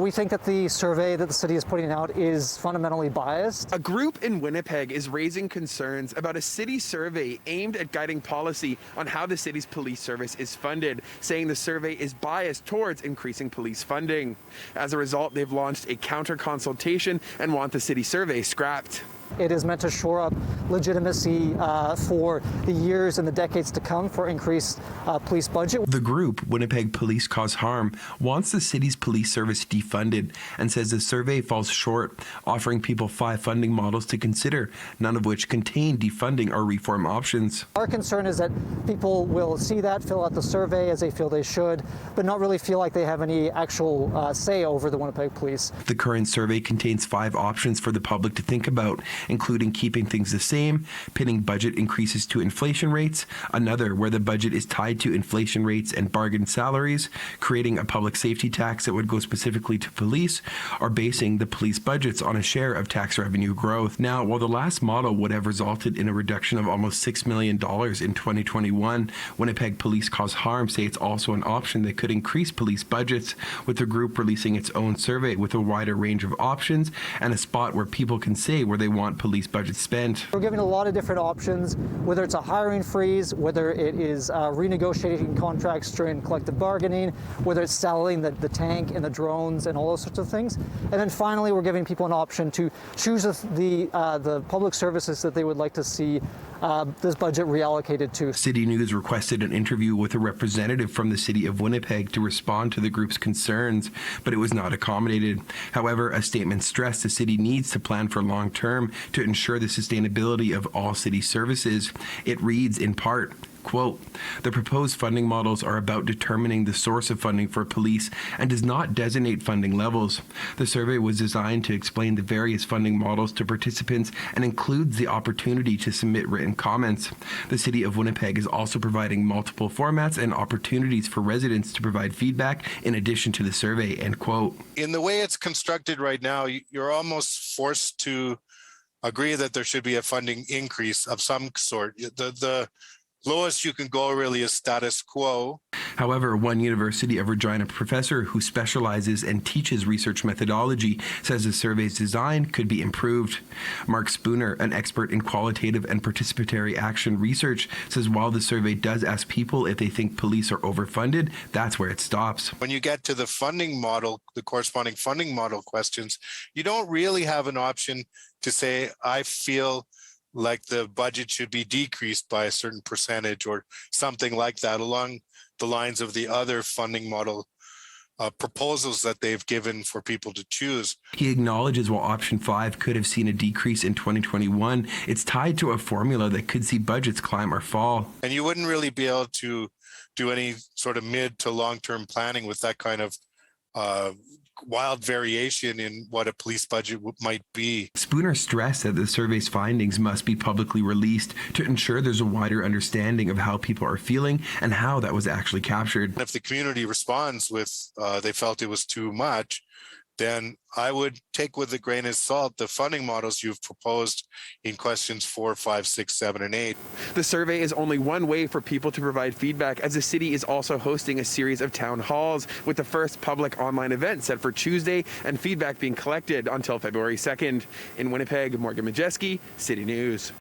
we think that the survey that the city is putting out is fundamentally biased. A group in Winnipeg is raising concerns about a city survey aimed at guiding policy on how the city's police service is funded, saying the survey is biased towards increasing police funding. As a result, they've launched a counter-consultation and want the city survey scrapped. It is meant to shore up legitimacy for the years and the decades to come for increased police budget. The group, Winnipeg Police Cause Harm, wants the city's police service defunded and says the survey falls short, offering people 5 funding models to consider, none of which contain defunding or reform options. Our concern is that people will see that, fill out the survey as they feel they should, but not really feel like they have any actual say over the Winnipeg Police. The current survey contains 5 options for the public to think about, including keeping things the same, pinning budget increases to inflation rates, another where the budget is tied to inflation rates and bargain salaries, creating a public safety tax that would go specifically to police, or basing the police budgets on a share of tax revenue growth. Now, while the last model would have resulted in a reduction of almost $6 million in 2021, Winnipeg Police Cause Harm say it's also an option that could increase police budgets, with the group releasing its own survey with a wider range of options and a spot where people can say where they want police budget spent. We're giving a lot of different options, whether it's a hiring freeze, whether it is renegotiating contracts during collective bargaining, whether it's selling the tank and the drones and all those sorts of things. And then finally, we're giving people an option to choose the public services that they would like to see this budget reallocated to. City News requested an interview with a representative from the city of Winnipeg to respond to the group's concerns, but it was not accommodated. However, a statement stressed the city needs to plan for long-term to ensure the sustainability of all city services. It reads in part, quote, "The proposed funding models are about determining the source of funding for police and does not designate funding levels. The survey was designed to explain the various funding models to participants and includes the opportunity to submit written comments. The City of Winnipeg is also providing multiple formats and opportunities for residents to provide feedback in addition to the survey," end quote. In the way it's constructed right now, you're almost forced to agree that there should be a funding increase of some sort. The lowest you can go really is status quo. However, one University of Regina professor who specializes and teaches research methodology says the survey's design could be improved. Mark Spooner, an expert in qualitative and participatory action research, says while the survey does ask people if they think police are overfunded, that's where it stops. When you get to the funding model, the corresponding funding model questions, you don't really have an option to say, I feel like the budget should be decreased by a certain percentage or something like that along the lines of the other funding model proposals that they've given for people to choose. He acknowledges while option 5 could have seen a decrease in 2021, it's tied to a formula that could see budgets climb or fall. And you wouldn't really be able to do any sort of mid to long-term planning with that kind of wild variation in what a police budget might be. Spooner stressed that the survey's findings must be publicly released to ensure there's a wider understanding of how people are feeling and how that was actually captured. If the community responds with they felt it was too much, then I would take with a grain of salt the funding models you've proposed in questions 4, 5, 6, 7, and 8. The survey is only one way for people to provide feedback, as the city is also hosting a series of town halls with the first public online event set for Tuesday and feedback being collected until February 2nd. In Winnipeg, Morgan Majeski, City News.